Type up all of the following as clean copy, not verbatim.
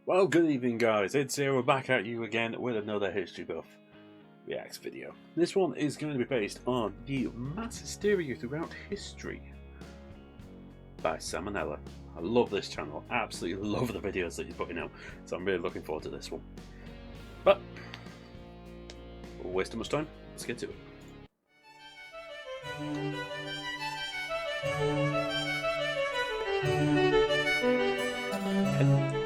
Well, good evening guys, it's Zero back at you again with another History Buff Reacts video. This one is going to be based on the Mass Hysteria Throughout History by Salmonella. I love this channel, absolutely love the videos that he's putting out, so I'm really looking forward to this one. But, we'll waste too much time, let's get to it.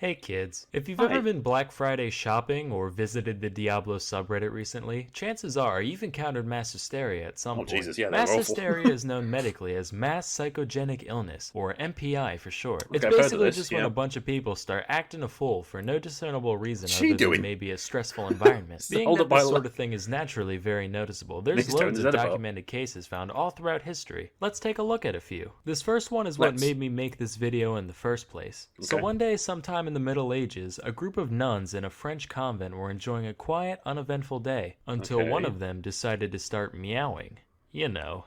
Hey kids, if you've ever been Black Friday shopping or visited the Diablo subreddit recently, chances are you've encountered mass hysteria at some point. Jesus, yeah, mass awful. Hysteria is known medically as mass psychogenic illness, or MPI for short. Okay, it's basically just when a bunch of people start acting a fool for no discernible reason other than maybe a stressful environment. Being that this sort of thing is naturally very noticeable, there's loads of documented cases found all throughout history. Let's take a look at a few. This first one is what made me make this video in the first place. So one day, sometime in the Middle Ages, a group of nuns in a French convent were enjoying a quiet, uneventful day until one of them decided to start meowing. You know,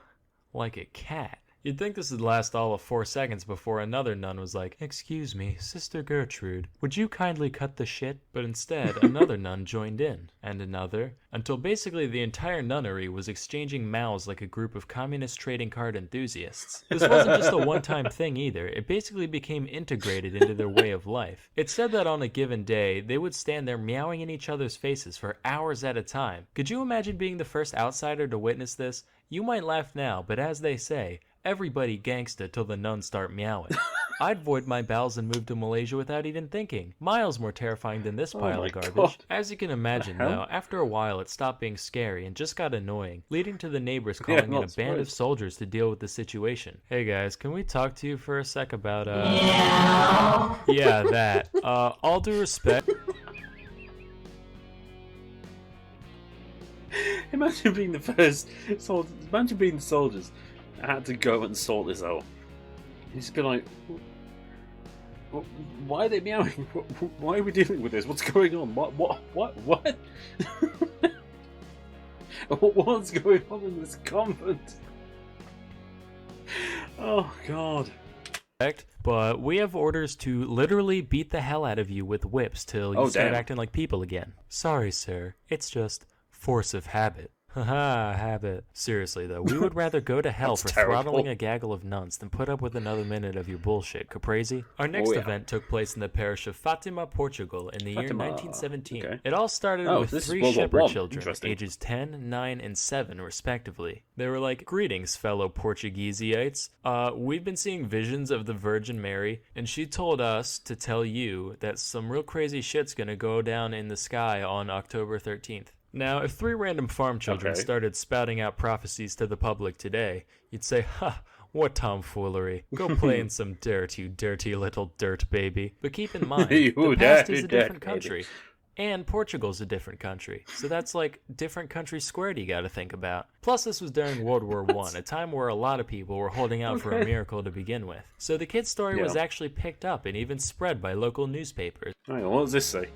like a cat. You'd think this would last all of 4 seconds before another nun was like, "Excuse me, Sister Gertrude, would you kindly cut the shit?" But instead, another nun joined in, and another, until basically the entire nunnery was exchanging mouths like a group of communist trading card enthusiasts. This wasn't just a one-time thing either, it basically became integrated into their way of life. It said that on a given day, they would stand there meowing in each other's faces for hours at a time. Could you imagine being the first outsider to witness this? You might laugh now, but as they say, everybody gangsta till the nuns start meowing. I'd void my bowels and move to Malaysia without even thinking. Miles more terrifying than this pile of garbage. God. As you can imagine though, after a while it stopped being scary and just got annoying, leading to the neighbors calling in a band of soldiers to deal with the situation. Hey guys, can we talk to you for a sec about Yeah, that. All due respect. Imagine being the first soldiers. Imagine being the soldiers that had to go and sort this out. You'd just be like, why are they meowing? Why are we dealing with this? What's going on? What? What's going on in this convent? Oh God. But we have orders to literally beat the hell out of you with whips till you start acting like people again. Sorry, sir. It's just force of habit. Haha, habit. Seriously though, we would rather go to hell for throttling a gaggle of nuns than put up with another minute of your bullshit, caprese. Our next event took place in the parish of Fatima, Portugal in the year 1917. Okay. It all started with 3 shepherd children, ages 10, 9, and 7 respectively. They were like, "Greetings, fellow Portugueseites. We've been seeing visions of the Virgin Mary, and she told us to tell you that some real crazy shit's gonna go down in the sky on October 13th. Now, if 3 random farm children started spouting out prophecies to the public today, you'd say, "Ha, what tomfoolery. Go play in some dirt, you dirty little dirt baby." But keep in mind, the past is a different country, and Portugal's a different country. So that's like different country squared you gotta think about. Plus, this was during World War I, a time where a lot of people were holding out for a miracle to begin with. So the kid's story was actually picked up and even spread by local newspapers. Hang on, what does this say?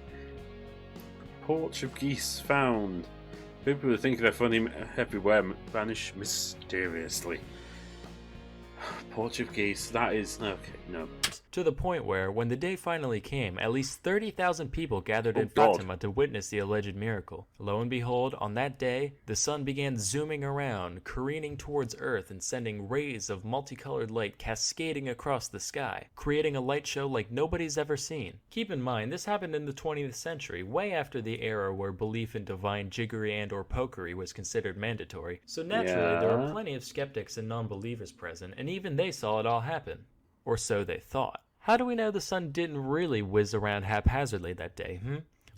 Portuguese found. People who think they're funny everywhere vanish mysteriously. Portuguese, that is... okay, no. To the point where, when the day finally came, at least 30,000 people gathered in Fatima to witness the alleged miracle. Lo and behold, on that day, the sun began zooming around, careening towards Earth and sending rays of multicolored light cascading across the sky, creating a light show like nobody's ever seen. Keep in mind, this happened in the 20th century, way after the era where belief in divine jiggery and or pokery was considered mandatory. So naturally, there were plenty of skeptics and non-believers present, and even they saw it all happen. Or so they thought. How do we know the sun didn't really whiz around haphazardly that day,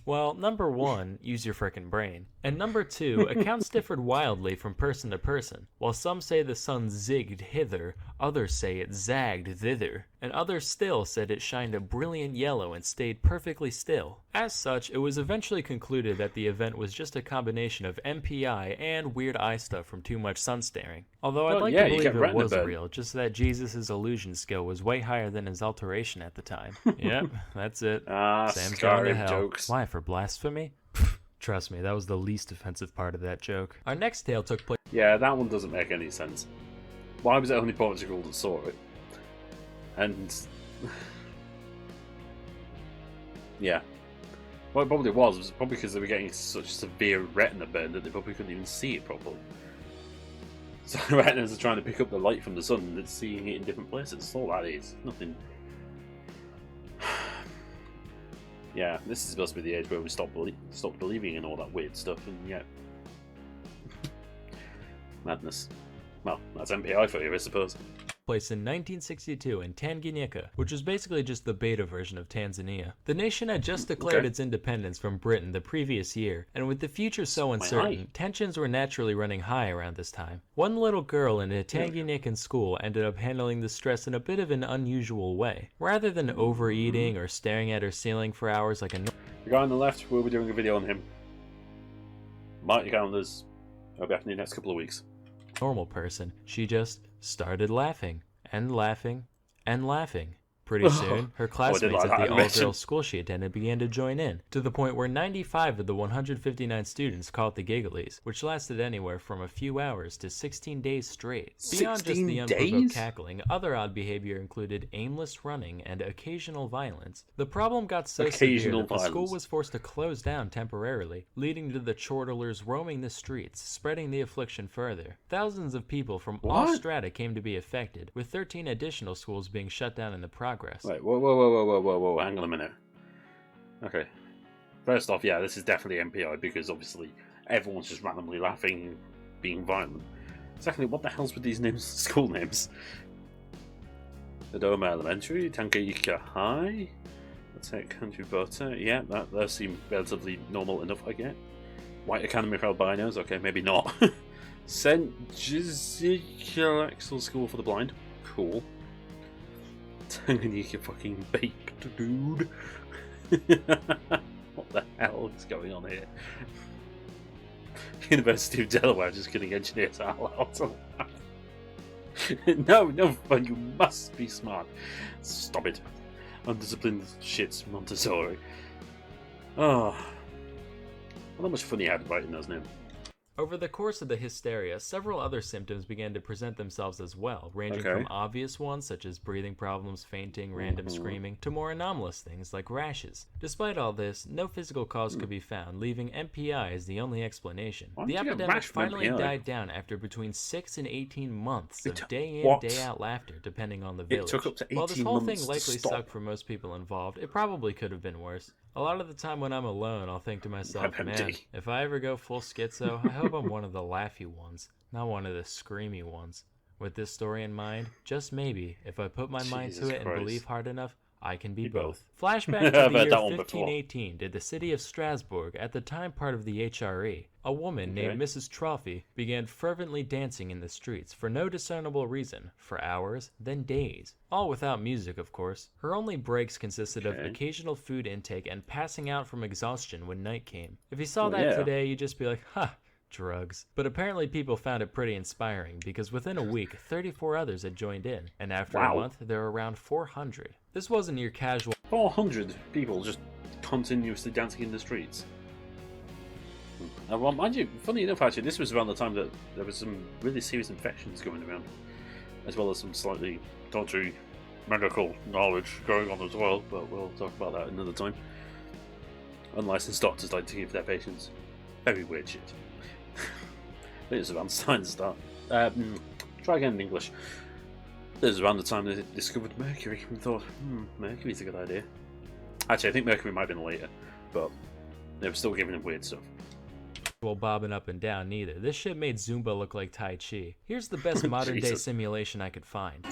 Well, number 1, use your frickin' brain. And number 2, accounts differed wildly from person to person. While some say the sun zigged hither, others say it zagged thither, and others still said it shined a brilliant yellow and stayed perfectly still. As such, it was eventually concluded that the event was just a combination of MPI and weird eye stuff from too much sun staring. Although I'd like to believe it was real, just that Jesus' illusion skill was way higher than his alteration at the time. Yep, that's it. Sam's gone to hell. Jokes. Why, for blasphemy? Trust me, that was the least offensive part of that joke. Our next tale took place... Yeah, that one doesn't make any sense. Why was it only Portugal that saw it? And Yeah. What it probably was probably because they were getting such severe retina burn that they probably couldn't even see it properly. So retinas are trying to pick up the light from the sun and it's seeing it in different places. That's all that is. Nothing. Yeah, this is supposed to be the age where we stopped believing in all that weird stuff, and yet madness. Well, that's MPI for you, I suppose. Placed in 1962 in Tanganyika, which was basically just the beta version of Tanzania. The nation had just declared its independence from Britain the previous year, and with the future so uncertain, tensions were naturally running high around this time. One little girl in a Tanganyikan school ended up handling the stress in a bit of an unusual way. Rather than overeating or staring at her ceiling for hours like a the guy on the left, we'll be doing a video on him. Mark your calendars. I'll be back in the next couple of weeks. Normal person, she just started laughing and laughing and laughing. Pretty soon, her classmates at the all-girls school she attended began to join in, to the point where 95 of the 159 students caught the giggles, which lasted anywhere from a few hours to 16 days straight. Beyond just the unprovoked cackling, other odd behavior included aimless running and occasional violence. The problem got so severe that the school was forced to close down temporarily, leading to the chortlers roaming the streets, spreading the affliction further. Thousands of people from all strata came to be affected, with 13 additional schools being shut down in the progress. Wait, whoa, hang on a minute. Okay. First off, yeah, this is definitely MPI because obviously everyone's just randomly laughing and being violent. Secondly, what the hell's with these names, school names? Dodoma Elementary, Tanganyika High, let's say Country Butter, yeah, that seems relatively normal enough, I get. White Academy for Albinos, okay, maybe not. St. Ezekiel Axel School for the Blind, cool. Tanganyika fucking baked, dude. What the hell is going on here? University of Delaware just getting engineers out. No, you must be smart. Stop it. Undisciplined shits, Montessori. Oh. Not much fun you had writing those names. Over the course of the hysteria, several other symptoms began to present themselves as well, ranging from obvious ones such as breathing problems, fainting, random screaming, to more anomalous things like rashes. Despite all this, no physical cause could be found, leaving MPI as the only explanation. The epidemic finally died down after between 6 and 18 months of day in, day out laughter, depending on the village. It took up to 18 While this whole thing months likely sucked for most people involved, it probably could have been worse. A lot of the time when I'm alone, I'll think to myself, man, if I ever go full schizo, I hope I'm one of the laughy ones, not one of the screamy ones. With this story in mind, just maybe, if I put my mind to it and believe hard enough, I can be both. Flashback to the year 1518 to the city of Strasbourg, at the time part of the HRE. A woman named Mrs. Trophy began fervently dancing in the streets for no discernible reason, for hours, then days. All without music, of course. Her only breaks consisted of occasional food intake and passing out from exhaustion when night came. If you saw that today, you'd just be like, ha! Drugs. But apparently people found it pretty inspiring because within a week, 34 others had joined in, and after a month, there were around 400. This wasn't your casual 400 people just continuously dancing in the streets. Well, mind you, funny enough, actually, this was around the time that there was some really serious infections going around, as well as some slightly dodgy medical knowledge going on as well, but we'll talk about that another time. Unlicensed doctors like to give their patients very weird shit. It was around the time to start. Try again in English. This was around the time they discovered mercury and thought, mercury's a good idea. Actually, I think mercury might have been later, but they were still giving them weird stuff. Bobbing up and down neither. This shit made Zumba look like Tai Chi. Here's the best modern day simulation I could find.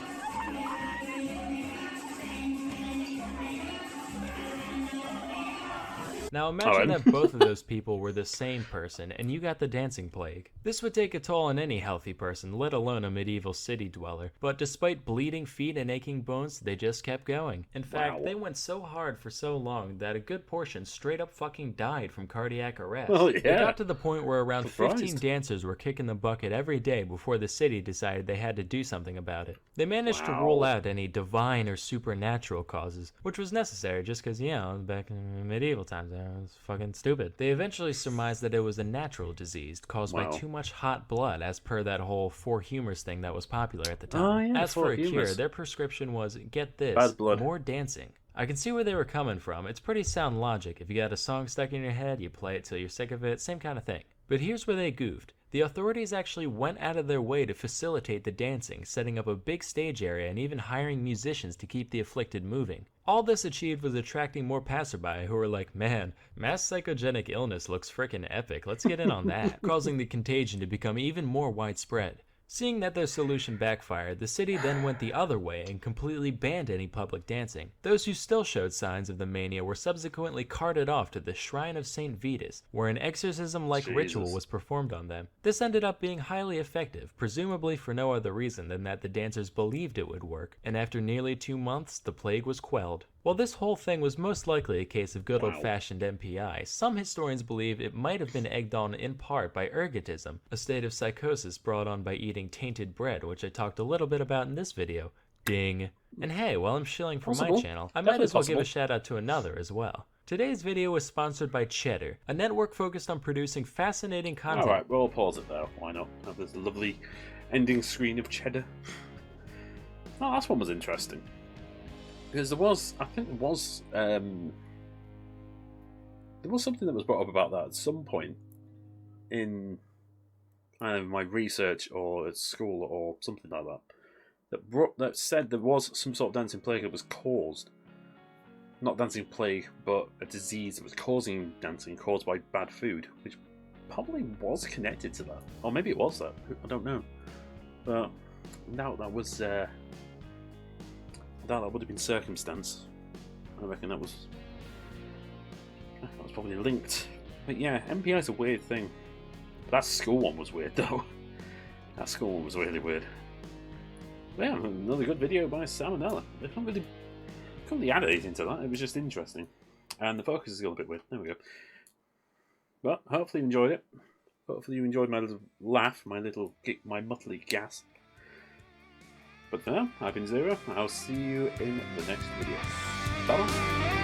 Now imagine that both of those people were the same person, and you got the dancing plague. This would take a toll on any healthy person, let alone a medieval city dweller. But despite bleeding feet and aching bones, they just kept going. In fact, they went so hard for so long that a good portion straight up fucking died from cardiac arrest. It got to the point where around 15 dancers were kicking the bucket every day before the city decided they had to do something about it. They managed to rule out any divine or supernatural causes, which was necessary just because, you know, back in medieval times, it was fucking stupid. They eventually surmised that it was a natural disease caused by too much hot blood, as per that whole four humors thing that was popular at the time. As for a cure, their prescription was, get this, more dancing. I can see where they were coming from. It's pretty sound logic. If you got a song stuck in your head, you play it till you're sick of it, same kind of thing. But here's where they goofed. The authorities actually went out of their way to facilitate the dancing, setting up a big stage area and even hiring musicians to keep the afflicted moving. All this achieved was attracting more passerby who were like, man, mass psychogenic illness looks frickin' epic, let's get in on that, causing the contagion to become even more widespread. Seeing that their solution backfired, the city then went the other way and completely banned any public dancing. Those who still showed signs of the mania were subsequently carted off to the Shrine of St. Vitus, where an exorcism-like ritual was performed on them. This ended up being highly effective, presumably for no other reason than that the dancers believed it would work, and after nearly 2 months, the plague was quelled. While this whole thing was most likely a case of good old-fashioned MPI, some historians believe it might have been egged on in part by ergotism, a state of psychosis brought on by eating tainted bread, which I talked a little bit about in this video. Ding. And hey, while I'm shilling from my channel, I might as well give a shout out to another as well. Today's video was sponsored by Cheddar, a network focused on producing fascinating content. Alright, we'll pause it there. Why not? Have this lovely ending screen of Cheddar. Oh, last one was interesting. Because there was something that was brought up about that at some point in my research or at school or something like that. That said there was some sort of dancing plague that was caused, not dancing plague, but a disease that was causing dancing caused by bad food, which probably was connected to that, or maybe it was that. I don't know, but no, that was. That would have been circumstance. I reckon that was probably linked. But yeah, MPI is a weird thing. But that school one was weird though. That school one was really weird. But yeah, another good video by Salmonella. They can't really add anything to that. It was just interesting. And the focus is a little bit weird. There we go. But hopefully you enjoyed it. Hopefully you enjoyed my little laugh, my muttly gasp. But for now, I've been Zero. I'll see you in the next video. Bye bye.